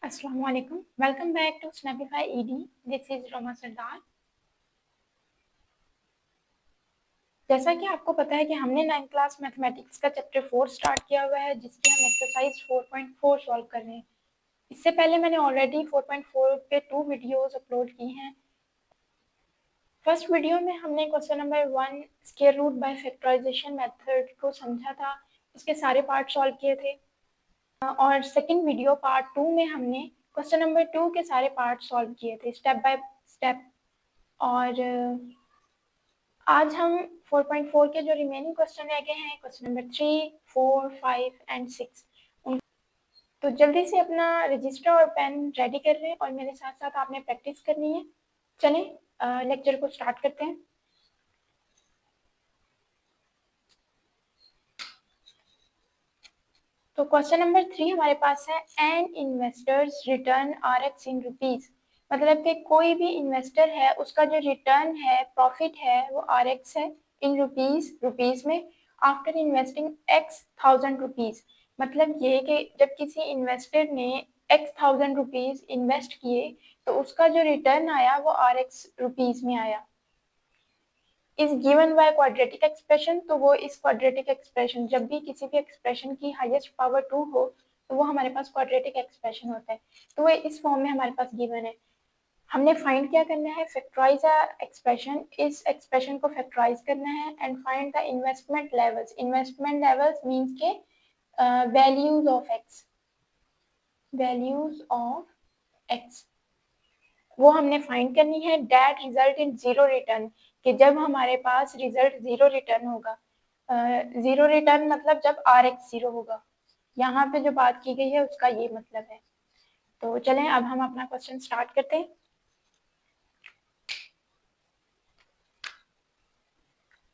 Assalamu alaikum. Welcome back to Snapify ED. This is Roma सरदार। जैसा कि आपको पता है कि हमने 9th क्लास मैथमेटिक्स का चैप्टर 4 स्टार्ट किया हुआ है, जिसकी हम एक्सरसाइज 4.4 सॉल्व कर रहे हैं। इससे पहले मैंने ऑलरेडी 4.4 पे 2 वीडियोस अपलोड की हैं। फर्स्ट वीडियो में हमने question number 1 square root by factorization method को समझा था, उसके सारे पार्ट सॉल्व किए थे। और सेकंड वीडियो पार्ट 2 में हमने क्वेश्चन नंबर 2 के सारे पार्ट सॉल्व किए थे स्टेप बाय स्टेप। और आज हम 4.4 के जो रिमेनिंग क्वेश्चन रह गए हैं, क्वेश्चन नंबर 3, 4, 5 एंड 6, तो जल्दी से अपना रजिस्टर और पेन रेडी कर लें और मेरे साथ साथ आपने प्रैक्टिस करनी है। चलें लेक्चर को स्टार्ट करते हैं। तो क्वेश्चन नंबर 3 हमारे पास है an investors return RX in rupees. मतलब कि कोई भी इन्वेस्टर है, उसका जो रिटर्न है, प्रॉफिट है, वो RX है इन रुपीज में आफ्टर इन्वेस्टिंग X1000 रुपीज। मतलब ये कि जब किसी इन्वेस्टर ने X1000 रुपीज इन्वेस्ट किए तो उसका जो रिटर्न आया वो RX रुपीज में आया। Is given by quadratic expression, तो वो इस क्वाड्रेटिक एक्सप्रेशन, जब भी किसी भी एक्सप्रेशन की हाईएस्ट पावर 2 हो तो वो हमारे पास क्वाड्रेटिक एक्सप्रेशन होता है। तो वो इस फॉर्म में हमारे पास गिवन है। हमने फाइंड क्या करना है, फैक्टराइज एक्सप्रेशन, इस एक्सप्रेशन को फैक्टराइज करना है and find the investment levels. Investment levels means के values of x, values of x वो हमने फाइंड करनी है। That result in zero return, कि जब हमारे पास रिजल्ट जीरो रिटर्न होगा। जीरो रिटर्न मतलब जब RX जीरो होगा। यहाँ पे जो बात की गई है उसका ये मतलब है। तो चलें अब हम अपना क्वेश्चन स्टार्ट करते हैं।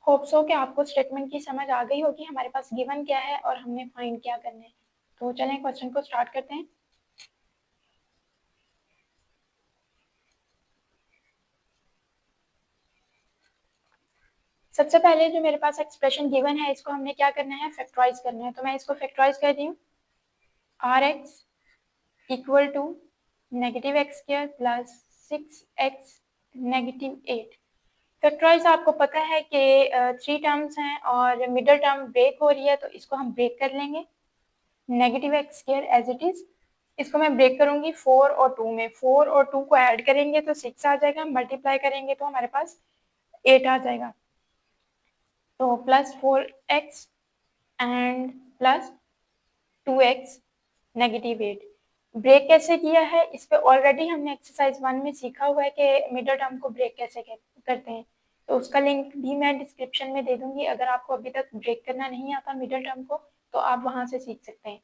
होप सो कि आपको स्टेटमेंट की समझ आ गई होगी, हमारे पास गिवन क्या है और हमने फाइंड क्या करना है। तो चलें क्वेश्चन को स्टार्ट करते हैं। सबसे पहले जो मेरे पास एक्सप्रेशन गिवन है, इसको हमने क्या करना है, फैक्टराइज करना है। तो मैं इसको फैक्टराइज कर रही हूँ। RX equal to negative x square plus 6x negative 8। Factorize आपको पता है कि 3 टर्म्स हैं और मिडल टर्म ब्रेक हो रही है, तो इसको हम ब्रेक कर लेंगे। Negative x square as it is, इसको मैं ब्रेक करूंगी 4 और 2 में। 4 और 2 को ऐड करेंगे तो 6 आ जाएगा, मल्टीप्लाई करेंगे तो हमारे पास 8 आ जाएगा। तो plus 4x and plus 2x negative 8। Break कैसे किया है, इस पे ऑलरेडी हमने एक्सरसाइज 1 में सीखा हुआ है कि मिडल टर्म को ब्रेक कैसे करते हैं। तो उसका लिंक भी मैं डिस्क्रिप्शन में दे दूंगी। अगर आपको अभी तक ब्रेक करना नहीं आता मिडल टर्म को, तो आप वहां से सीख सकते हैं।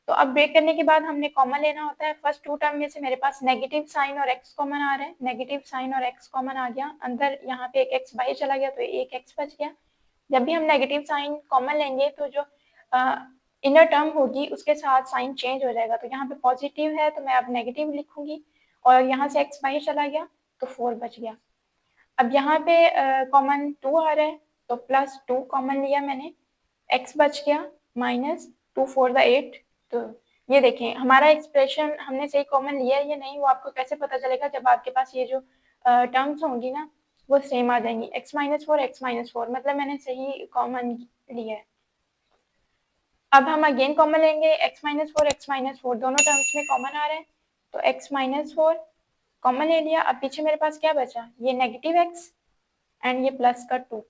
तो अब ब्रेक करने के बाद हमने कॉमन लेना होता है। फर्स्ट 2 टर्म में से मेरे पास नेगेटिव साइन और x कॉमन आ रहा है। नेगेटिव साइन और x कॉमन आ गया, अंदर यहाँ पे एक x बाहर चला गया तो एक x बच गया। जब भी हम नेगेटिव साइन कॉमन लेंगे तो जो इनर टर्म होगी उसके साथ साइन चेंज हो जाएगा। तो यहाँ पे पॉजिटिव है तो मैं अब नेगेटिव लिखूंगी, और यहाँ से x बाहर चला गया तो 4 बच गया। अब यहाँ पे कॉमन 2 आ रहा है तो प्लस 2 कॉमन लिया मैंने, x बच गया माइनस 2 4 8। तो ये देखें हमारा एक्सप्रेशन हमने सही कॉमन लिया है या नहीं, वो आपको कैसे पता चलेगा, जब आपके पास ये जो टर्म्स होंगी ना वो सेम आ जाएंगी। x-4 मतलब मैंने सही कॉमन लिया है। अब हम अगेन कॉमन लेंगे, x-4 दोनों टर्म्स में कॉमन आ रहे हैं, तो x-4 कॉमन ले लिया। अब पीछे मेरे पास क्या बचा, ये नेगेटिव x एंड ये प्लस का 2।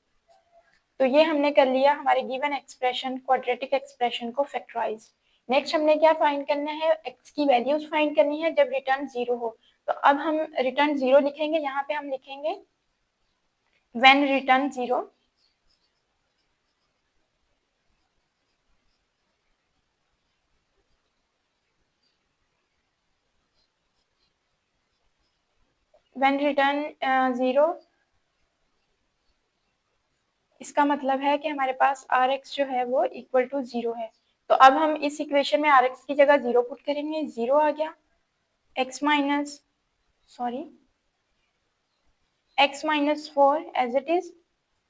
तो ये हमने कर लिया हमारे गिवन एक्सप्रेशन, क्वाड्रेटिक एक्सप्रेशन को फैक्टराइज। नेक्स्ट हमने क्या फाइंड करना है, x की वैल्यूज फाइंड करनी है जब रिटर्न 0 हो। तो अब हम रिटर्न 0 लिखेंगे, यहाँ पे हम लिखेंगे व्हेन रिटर्न 0, व्हेन रिटर्न 0। इसका मतलब है कि हमारे पास RX जो है वो इक्वल टू 0 है। तो अब हम इस इक्वेशन में RX की जगह 0 पुट करेंगे, 0 आ गया। x minus 4 as it is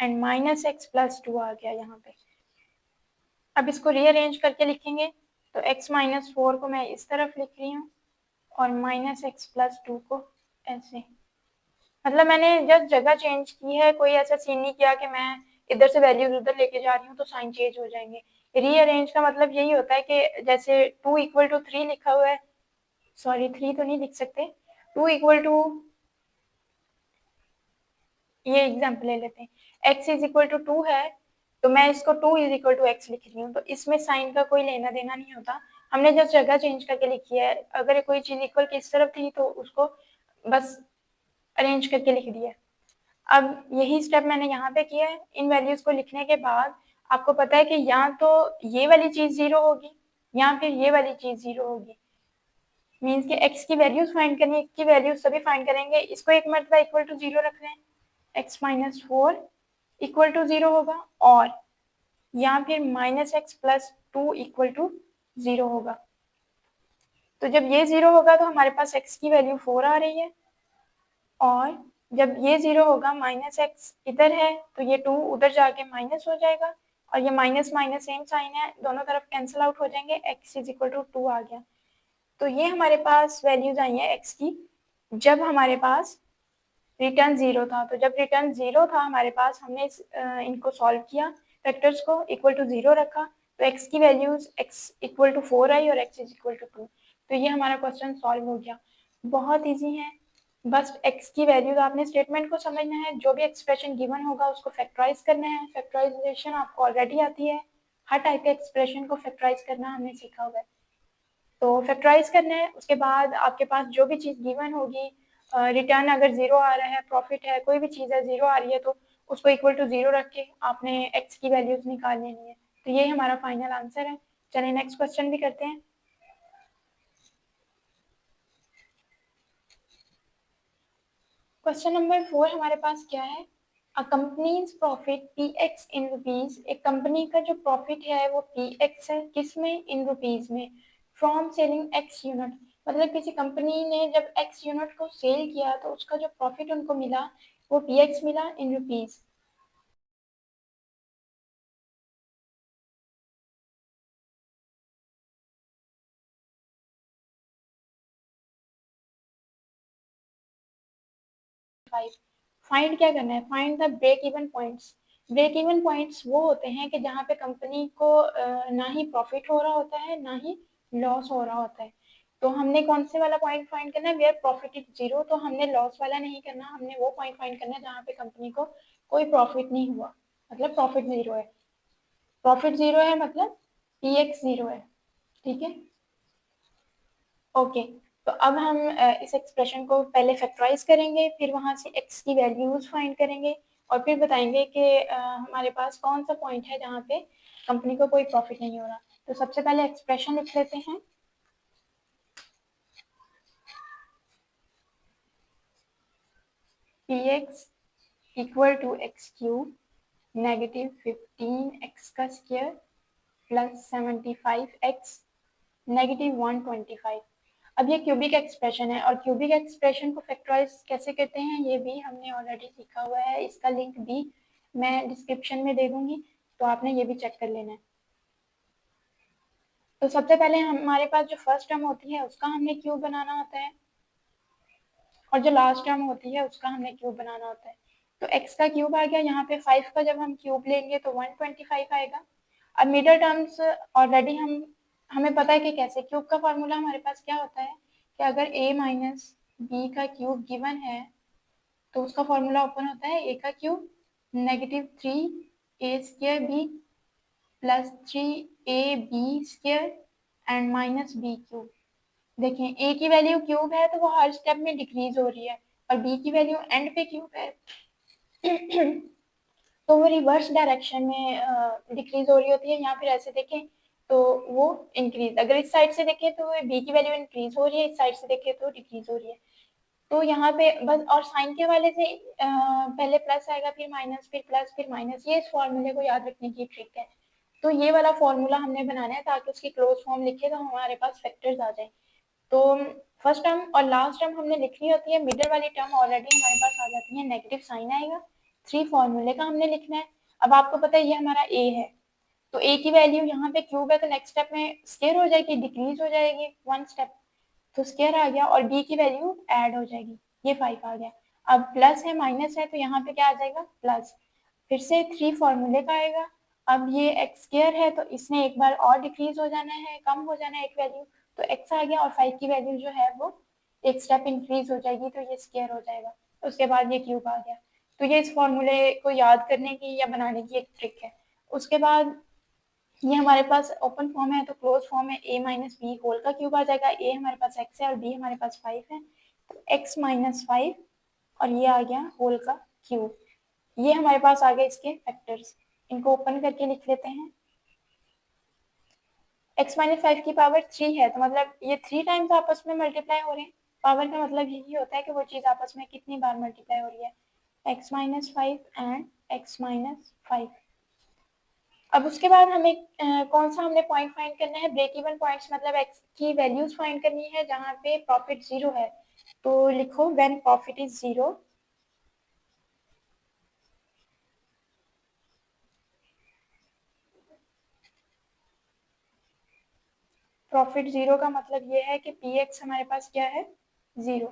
and minus x plus 2 आ गया यहाँ पे। अब इसको रीअरेंज करके लिखेंगे तो x-4 को मैं इस तरफ लिख रही हूँ और -x+2 को ऐसे, मतलब मैंने जस्ट जगह चेंज की है, कोई ऐसा सीन नहीं किया कि मैं इधर से वैल्यूज उधर लेके जा रही हूँ तो साइन चेंज हो जाएंगे। रीअरेंज का मतलब यही होता है कि जैसे 2 = 3 लिखा हुआ है, सॉरी 3 तो नहीं लिख सकते, 2 = ये एग्जाम्पल ले लेते हैं, x = 2 है तो मैं इसको 2 = x लिख रही हूँ, तो इसमें साइन का कोई लेना देना नहीं होता, हमने जस्ट जगह चेंज करके लिखी है। अगर कोई चीज इक्वल किस तरफ थी तो उसको बस अरेंज करके लिख दिया। अब यही स्टेप मैंने यहाँ पे किया है। इन वैल्यूज को लिखने के बाद आपको पता है कि या तो ये वाली चीज 0 होगी या फिर ये वाली चीज 0 होगी, मीन्स कि x की वैल्यूज फाइंड करनी है, x की वैल्यूज सभी फाइंड करेंगे, इसको एक मरतबा इक्वल टू 0 रख लें, x-4 = 0 होगा, और या फिर -x+2 = 0 होगा। तो जब ये 0 होगा तो हमारे पास x की वैल्यू 4 आ रही है, और जब ये 0 होगा -x इधर है तो ये 2 उधर जाके माइनस हो जाएगा, और ये माइनस माइनस सेम साइन है, दोनों तरफ कैंसिल आउट हो जाएंगे, x = 2 आ गया। तो ये हमारे पास वैल्यूज आई हैं x की जब हमारे पास रिटर्न 0 था। तो जब रिटर्न 0 था हमारे पास, हमने इनको सॉल्व किया, फैक्टर्स को इक्वल टू 0 रखा, तो x की वैल्यूज x = 4 आई और x = 2। तो ये हमारा क्वेश्चन सॉल्व हो गया। बहुत इजी है, बस x की वैल्यूज आपने स्टेटमेंट को समझना है, जो भी एक्सप्रेशन गिवन होगा उसको फैक्टराइज करना है। फैक्टराइजेशन आपको ऑलरेडी आती है, हर टाइप के एक्सप्रेशन को फैक्टराइज करना हमने सीखा हुआ है। तो फैक्टराइज करना है, उसके बाद आपके पास जो भी चीज़ गिवन होगी, रिटर्न अगर 0 आ रहा है, प्रॉफिट है, कोई भी चीज़ है 0 आ रही है, तो उसको इक्वल टू 0 रख के आपने x की वैल्यूज निकाल लेनी है। तो ये हमारा फाइनल आंसर है। चलिए नेक्स्ट क्वेश्चन भी करते हैं। क्वेश्चन नंबर 4 हमारे पास क्या है, uh company's profit px in rupees, एक कंपनी का जो प्रॉफिट है वो px है, किसमें, इन रुपीज में, फ्रॉम सेलिंग x यूनिट, मतलब किसी कंपनी ने जब x यूनिट को सेल किया तो उसका जो प्रॉफिट उनको मिला वो px मिला इन रुपीज। फाइंड क्या करना है, find the break even points. Break even points वो होते हैं कि जहाँ पे कंपनी को ना ही प्रॉफिट हो रहा होता है ना ही लॉस हो रहा होता है। तो हमने कौन से वाला पॉइंट फाइंड करना है, वेयर प्रॉफिट इज 0, तो हमने लॉस वाला नहीं करना, हमने वो पॉइंट फाइंड करना है जहाँ पे कंपनी को कोई प्रॉफिट नहीं हुआ, मतलब प्रॉफिट 0 है। प्रॉफिट 0 है मतलब px 0 है, ठीक है, ओके। तो अब हम इस एक्सप्रेशन को पहले फैक्टराइज करेंगे, फिर वहां से x की वैल्यूज फाइंड करेंगे, और फिर बताएंगे कि हमारे पास कौन सा पॉइंट है जहाँ पे कंपनी को कोई प्रॉफिट नहीं हो रहा। तो सबसे पहले एक्सप्रेशन लिख लेते हैं, px = x³ -15x² + 75x -125। अब ये क्यूबिक एक्सप्रेशन है, और क्यूबिक एक्सप्रेशन को फैक्टराइज कैसे करते हैं ये भी हमने ऑलरेडी सीखा हुआ है, इसका लिंक भी मैं डिस्क्रिप्शन में दे दूंगी, तो आपने ये भी चेक कर लेना है। तो सबसे पहले हमारे पास जो फर्स्ट टर्म होती है उसका हमने क्यूब बनाना होता है, और जो लास्ट टर्म होती है उसका हमने क्यूब बनाना होता है। तो x का क्यूब आ गया, यहाँ पे 5 का जब हम क्यूब लेंगे तो 125 आएगा। अब मिडल टर्म्स ऑलरेडी हमें पता है कि कैसे, क्यूब का फॉर्मूला हमारे पास क्या होता है कि अगर a माइनस बी का क्यूब गिवन है तो उसका फॉर्मूला ओपन होता है a का cube -3a² b +3ab² and -b³। देखें a की वैल्यू क्यूब है तो वो हर स्टेप में डिक्रीज हो रही है, और b की वैल्यू एंड पे क्यूब है तो वो रिवर्स डायरेक्शन में डिक्रीज हो रही होती है, या फिर ऐसे देखें तो वो इंक्रीज, अगर इस साइड से देखें तो b की वैल्यू इंक्रीज हो रही है, इस साइड से देखें तो डिक्रीज हो रही है। तो यहाँ पे बस, और साइन के वाले से पहले प्लस आएगा, फिर माइनस, फिर प्लस, फिर माइनस, ये इस फॉर्मूले को याद रखने की ट्रिक है। तो ये वाला फॉर्मूला हमने बनाना है ताकि उसकी क्लोज फॉर्म लिखे तो हमारे पास फैक्टर्स आ जाए। तो फर्स्ट टर्म और लास्ट टर्म हमने लिखनी होती है, मिडिल वाली टर्म ऑलरेडी हमारे पास आ जाती है, नेगेटिव साइन आएगा, 3 फॉर्मूले का हमने लिखना है। अब आपको पता है ये हमारा a है, तो a की वैल्यू यहाँ पे क्यूब है तो नेक्स्ट स्टेप में स्केयर हो जाएगी, डिक्रीज हो जाएगी 1 स्टेप, तो स्क्वायर आ गया और b की वैल्यू ऐड हो जाएगी, ये 5 आ गया। अब प्लस है माइनस है तो यहाँ पे क्या आ जाएगा प्लस, फिर से 3 फॉर्मूले का आएगा। अब ये एक्स स्क्वायर है तो इसने एक बार और डिक्रीज हो जाना है, कम हो जाना है एक वैल्यू, तो एक्स आ गया और 5 की वैल्यू जो है वो एक स्टेप इंक्रीज हो जाएगी तो ये स्क्वायर हो जाएगा। उसके बाद ये क्यूब आ गया। तो ये इस फॉर्मूले को याद करने की या बनाने की एक ट्रिक है। उसके बाद ये हमारे पास ओपन फॉर्म है तो क्लोज फॉर्म है, a माइनस बी होल का क्यूब आ जाएगा। a हमारे पास x है और b हमारे पास 5 है, तो x माइनस 5 और ये आ गया होल का क्यूब। ये हमारे पास आ गए इसके फैक्टर्स, इनको ओपन करके लिख लेते हैं। x माइनस 5 की पावर 3 है तो मतलब ये 3 टाइम्स आपस में मल्टीप्लाई हो रहे हैं। पावर का मतलब यही होता है कि वो चीज़ आपस में कितनी बार मल्टीप्लाई हो रही है, x minus 5 and x minus 5। अब उसके बाद हमें कौन सा हमने पॉइंट फाइंड करना है, ब्रेक इवन पॉइंट्स, मतलब एक्स की वैल्यूज फाइंड करनी है जहाँ पे प्रॉफिट 0 है। तो लिखो व्हेन प्रॉफिट इज 0, प्रॉफिट 0 का मतलब ये है कि पी एक्स हमारे पास क्या है 0,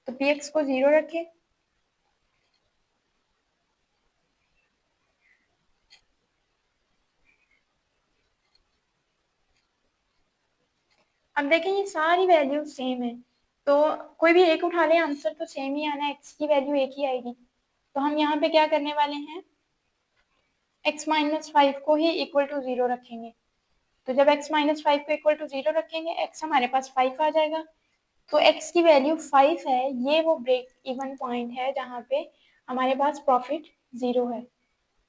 तो पी एक्स को 0 रखें। अब देखें ये सारी वैल्यू सेम है तो कोई भी एक उठा ले आंसर तो सेम ही आना है, एक्स की वैल्यू एक ही आएगी। तो हम यहाँ पे क्या करने वाले हैं, एक्स माइनस 5 को ही इक्वल टू 0 रखेंगे। तो जब x माइनस 5 को इक्वल टू 0 रखेंगे x हमारे पास 5 आ जाएगा। तो x की वैल्यू 5 है, ये वो ब्रेक इवन पॉइंट है जहाँ पे हमारे पास प्रॉफिट 0 है।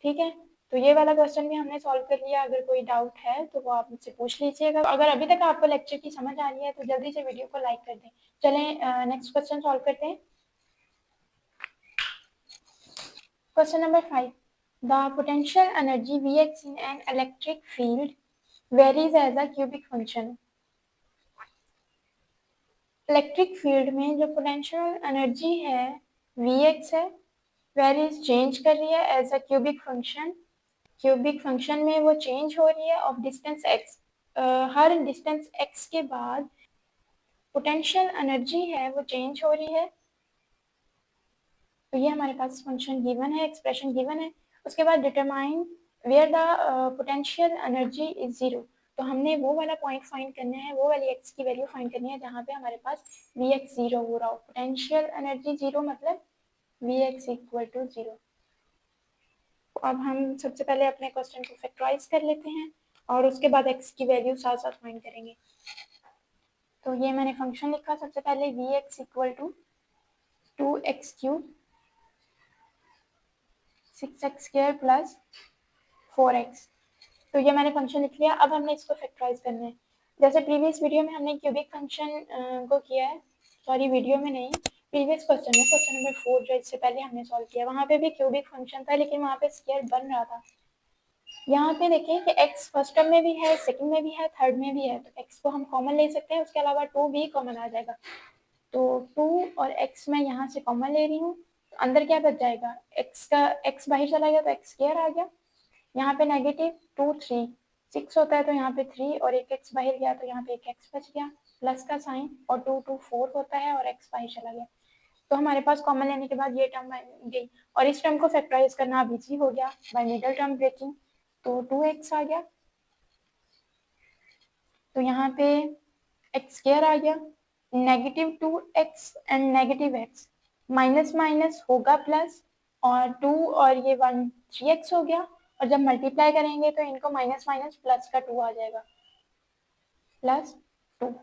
ठीक है, तो ये वाला क्वेश्चन भी हमने सॉल्व कर लिया। अगर कोई डाउट है तो वो आप मुझसे पूछ लीजिएगा। अगर अभी तक आपको लेक्चर की समझ आ रही है तो जल्दी से वीडियो को लाइक कर दें। चलें नेक्स्ट क्वेश्चन सॉल्व करते हैं। Question number 5, the potential energy Vx in an electric field varies as a cubic function। Electric field में जो पोटेंशियल एनर्जी है Vx है, वेरीज चेंज कर रही है as a cubic function. Cubic function में वो चेंज हो रही है ऑफ डिस्टेंस x, हर डिस्टेंस x के बाद पोटेंशियल एनर्जी है वो चेंज हो रही है। तो ये हमारे पास फंक्शन गिवन है, एक्सप्रेशन गिवन है। उसके बाद determine where the potential energy is 0। तो हमने वो वाला पॉइंट फाइंड करना है, वो वाली x की वैल्यू फाइंड करनी है जहाँ पे हमारे पास Vx 0 हो रहा हो। पोटेंशियल एनर्जी 0 मतलब Vx इक्वल टू 0। अब हम सबसे पहले अपने क्वेश्चन को फैक्टराइज कर लेते हैं और उसके बाद x की वैल्यू साथ साथ फाइंड करेंगे। तो ये मैंने फंक्शन लिखा सबसे पहले Vx equal to 2x cube 6x square plus 4x। तो ये मैंने फंक्शन लिख लिया। अब हमने इसको फैक्टराइज करना है। जैसे प्रीवियस वीडियो में हमने क्यूबिक फंक्शन को किया है, सॉरी वीडियो में नहीं, प्रीवियस क्वेश्चन में, क्वेश्चन नंबर 4 जो इससे पहले हमने सॉल्व किया, वहाँ पे भी क्यूबिक फंक्शन था लेकिन वहाँ पे स्क्वायर बन रहा था। यहाँ पे देखें कि x फर्स्ट टर्म में भी है, सेकंड में भी है, थर्ड में भी है, तो x को हम कॉमन ले सकते हैं, उसके अलावा 2 भी कॉमन आ जाएगा। तो 2 और x मैं यहाँ से कॉमन ले रही हूँ, तो अंदर क्या बच जाएगा, x का x बाहर चला गया तो x स्क्वायर आ गया। यहाँ पे नेगेटिव 2 3 6 होता है तो यहाँ पे 3 और एक x बाहर गया तो यहाँ पे एक x बच गया प्लस का साइन, और 2 2 4 होता है और x बाहर चला गया। तो हमारे पास कॉमन लेने के बाद ये टर्म बन गई और इस टर्म को फैक्टराइज करना अब इजी हो गया बाय मिडल टर्म ब्रेकिंग। तो 2x आ गया, तो यहाँ पे x स्क्वायर आ गया, negative 2x and negative x, minus minus होगा प्लस, और 2 और ये 1 3x हो गया, और जब मल्टीप्लाई करेंगे तो इनको माइनस माइनस प्लस का 2 आ जाएगा, प्लस 2।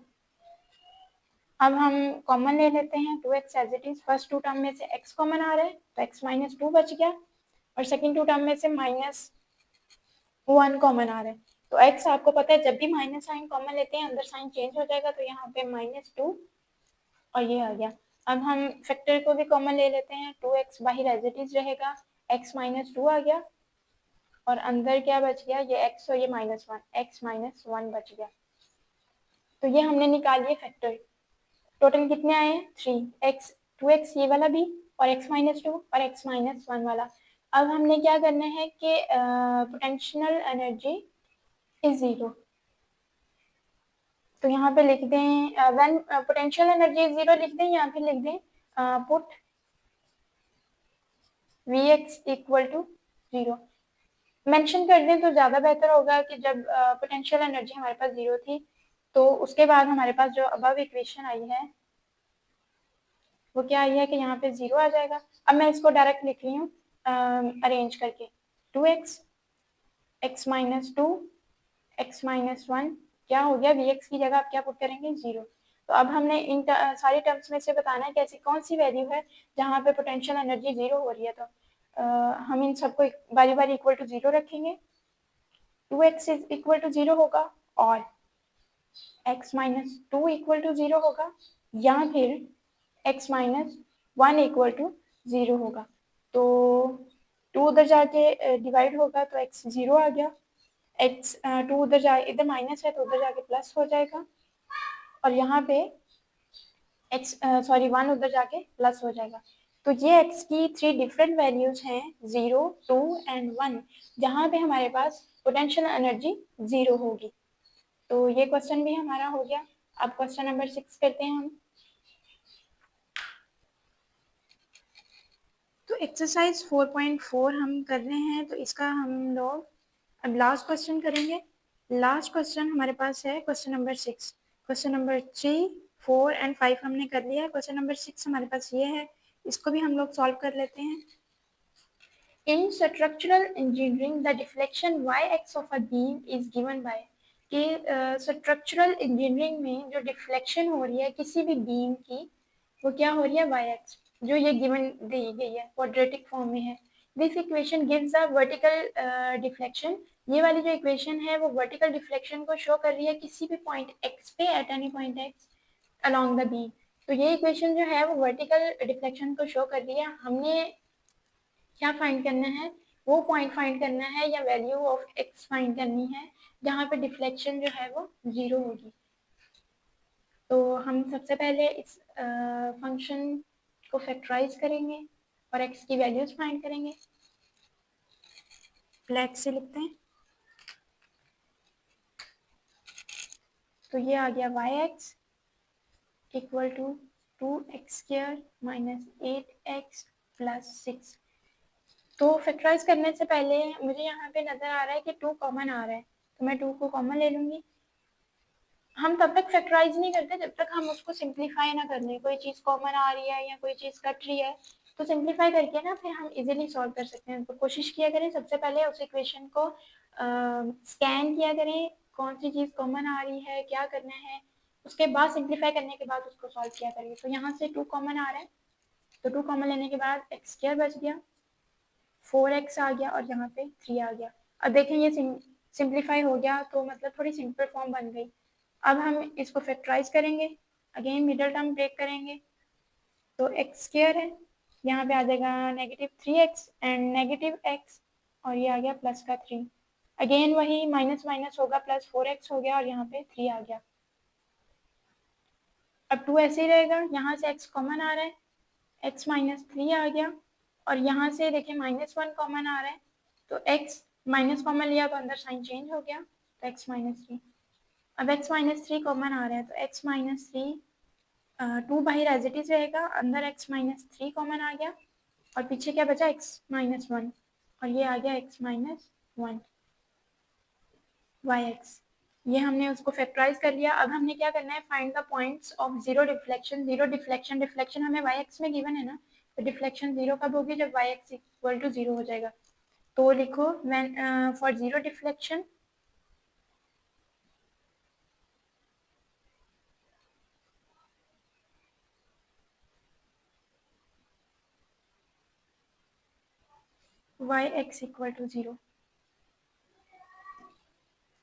अब हम कॉमन ले लेते हैं 2x as it is. First two term में से x कॉमन आ रहा है तो x माइनस 2 बच गया, और सेकेंड टू टर्म में से माइनस 1 कॉमन आ रहा है। तो x आपको पता है जब भी माइनस साइन कॉमन लेते हैं अंदर साइन चेंज हो जाएगा, तो यहाँ पे -2 और ये आ गया। अब हम फैक्टर को भी कॉमन ले लेते हैं, 2x बाहर एज इट इज रहेगा, x माइनस 2 आ गया और अंदर क्या बच गया, ये x और ये -1, x माइनस 1 बच गया। तो ये हमने निकाल लिए फैक्टर। टोटल कितने आए हैं 3x, 2x ये वाला भी, और x माइनस 2 और x माइनस 1 वाला। अब हमने क्या करना है कि पोटेंशियल एनर्जी इज 0, तो यहाँ पे लिख दें when potential energy is zero लिख दें, या फिर लिख दें put Vx equal to zero. Mention कर दें तो ज़्यादा बेहतर होगा कि जब पोटेंशियल एनर्जी हमारे पास जीरो थी तो उसके बाद हमारे पास जो अबव इक्वेशन आई है वो क्या आई है कि यहाँ पे जीरो आ जाएगा। अब मैं इसको डायरेक्ट लिख रही हूँ अरेंज करके, 2x x minus to x minus one क्या हो गया, Vx की जगह आप क्या पुट करेंगे, जीरो। तो अब हमने इन सारी टर्म्स में से बताना है कि ऐसी कौन सी वैल्यू है जहाँ पे पोटेंशियल एनर्जी जीरो हो रही है। तो हम इन सबको बारी बारी इक्वल टू जीरो रखेंगे। 2x is equal to zero होगा और x minus two equal to zero होगा, या फिर x minus one equal to zero होगा। तो टू उधर जाके डिवाइड होगा तो x जीरो आ गया, x टू उधर जा इधर माइनस है तो उधर जाके प्लस हो जाएगा, और यहाँ पे x सॉरी वन उधर जाके प्लस हो जाएगा। तो ये x की थ्री डिफरेंट वैल्यूज हैं, 0, 2 एंड 1, जहाँ पे हमारे पास पोटेंशियल एनर्जी जीरो होगी। तो ये क्वेश्चन भी हमारा हो गया। अब क्वेश्चन नंबर 6 करते हैं हम। तो एक्सरसाइज 4.4 हम कर रहे हैं, तो इसका हम लोग अब लास्ट क्वेश्चन करेंगे। लास्ट क्वेश्चन हमारे पास है question number 6। Question number 3, 4 and 5 हमने कर लिया है। क्वेश्चन नंबर 6 हमारे पास ये है, इसको भी हम लोग सॉल्व कर लेते हैं। In structural engineering, the deflection y-axis of a beam is given by कि स्ट्रक्चरल इंजीनियरिंग में जो डिफ्लेक्शन हो रही है किसी भी बीम की वो क्या हो रही है, वाई एक्स, जो ये गिवन दी गई है, क्वाड्रेटिक फॉर्म में है। This equation gives a vertical deflection, ये वाली जो इक्वेशन है वो वर्टिकल डिफ्लेक्शन को शो कर रही है किसी भी पॉइंट एक्स पे, at any point x along the beam. तो ये इक्वेशन जो है वो वर्टिकल डिफ्लेक्शन को शो कर रही है। हमने क्या फाइंड करना है, वो पॉइंट फाइंड करना है या वैल्यू ऑफ एक्स फाइंड करनी है जहाँ पे डिफ्लेक्शन जो है वो जीरो होगी। तो हम सबसे पहले इस फंक्शन को फैक्टराइज करेंगे और एक्स की वैल्यूज फाइंड करेंगे। ब्लैक से लिखते हैं। तो ये आ गया Y X equal to 2x² minus 8x plus 6। तो फैक्टराइज करने से पहले मुझे यहाँ पे नज़र आ रहा है कि 2 कॉमन आ रहा है, तो मैं 2 को कॉमन ले लूँगी। हम तब तक फैक्टराइज नहीं करते जब तक हम उसको सिंप्लीफाई ना कर लें। कोई चीज़ कॉमन आ रही है या कोई चीज़ कट रही है तो सिंप्लीफाई करके ना फिर हम इजीली सॉल्व कर सकते हैं। तो कोशिश किया करें सबसे पहले उस इक्वेशन को स्कैन किया करें, कौन सी चीज़ कॉमन आ रही है, क्या करना है, उसके बाद सिंप्लीफाई करने के बाद उसको सॉल्व किया करिए। तो यहाँ से 2 कॉमन आ रहा है, तो 2 कॉमन लेने के बाद x² बच गया, 4x आ गया और यहाँ पे 3 आ गया। अब देखें ये सिंप्लीफाई हो गया तो मतलब थोड़ी सिंपल फॉर्म बन गई। अब हम इसको फैक्टराइज करेंगे, अगेन मिडल टर्म ब्रेक करेंगे, तो x² है, यहाँ पे आ जाएगा -3x एंड -x, और ये आ गया प्लस का 3। अगेन वही माइनस माइनस होगा, प्लस 4x हो गया और यहाँ पे 3 आ गया। अब 2 ऐसे ही रहेगा, यहाँ से x कॉमन आ रहा है, x माइनस 3 आ गया, और यहाँ से देखिए -1 कॉमन आ रहा है, तो x माइनस कॉमन लिया तो अंदर साइन चेंज हो गया, तो x माइनस 3। अब x माइनस 3 कॉमन आ रहा है, तो x माइनस 3 2 बाहर एज इट इज रहेगा, अंदर x माइनस 3 कॉमन आ गया, और पीछे क्या बचा, x माइनस 1, और ये आ गया x माइनस 1 वाई एक्स। ये हमने उसको फैक्टराइज कर लिया। अब हमने क्या करना है, find the points of zero deflection. Zero deflection, deflection हमें वाई एक्स में गिवन है ना, तो डिफ्लेक्शन जीरो कब होगी, जब Y X equal to zero हो जाएगा। तो लिखो when for zero deflection Y X equal to zero.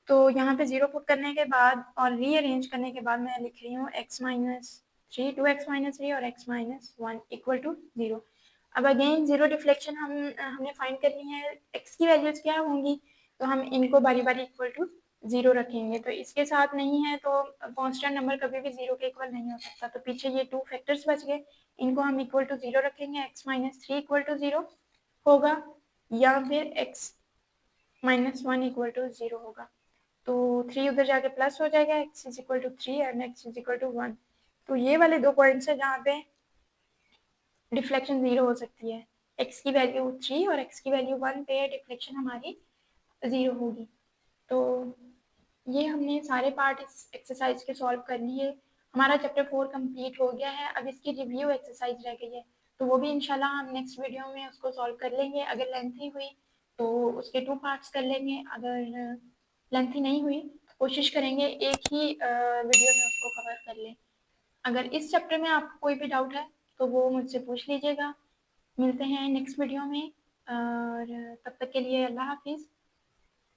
तो यहाँ पे जीरो पुट करने के बाद और रीअरेंज करने के बाद मैं लिख रही हूँ x माइनस 3, 2x माइनस 3 और x minus 1 equal to zero. अब अगेन जीरो डिफ्लेक्शन हमने फाइंड करनी है, x की वैल्यूज क्या होंगी, तो हम इनको बारी बारी इक्वल टू जीरो रखेंगे। तो इसके साथ नहीं है तो कांस्टेंट नंबर कभी भी जीरो के इक्वल नहीं हो सकता, तो पीछे ये 2 फैक्टर्स बच गए, इनको हम इक्वल टू जीरो रखेंगे। x minus 3 equal to zero होगा, या फिर x minus 1 equal to zero होगा। तो 3 उधर जाके प्लस हो जाएगा, x is equal to 3 and x is equal to 1। तो ये वाले 2 पॉइंट्स है जहाँ पे डिफ्लेक्शन 0 हो सकती है। x की वैल्यू 3 और x की वैल्यू 1 पे डिफ्लेक्शन हमारी 0 होगी। तो ये हमने सारे पार्ट इस एक्सरसाइज के सॉल्व कर लिए। हमारा चैप्टर 4 कंप्लीट हो गया है। अब इसकी रिव्यू एक्सरसाइज रह गई है, तो वो भी इंशाल्लाह हम नेक्स्ट वीडियो में उसको सॉल्व कर लेंगे। अगर लेंथी हुई तो उसके 2 पार्ट्स कर लेंगे, अगर लेंथी नहीं हुई तो कोशिश करेंगे एक ही वीडियो में उसको कवर कर लें। अगर इस चैप्टर में आपको कोई भी डाउट है तो वो मुझसे पूछ लीजिएगा। मिलते हैं नेक्स्ट वीडियो में, और तब तक के लिए अल्लाह हाफिज़।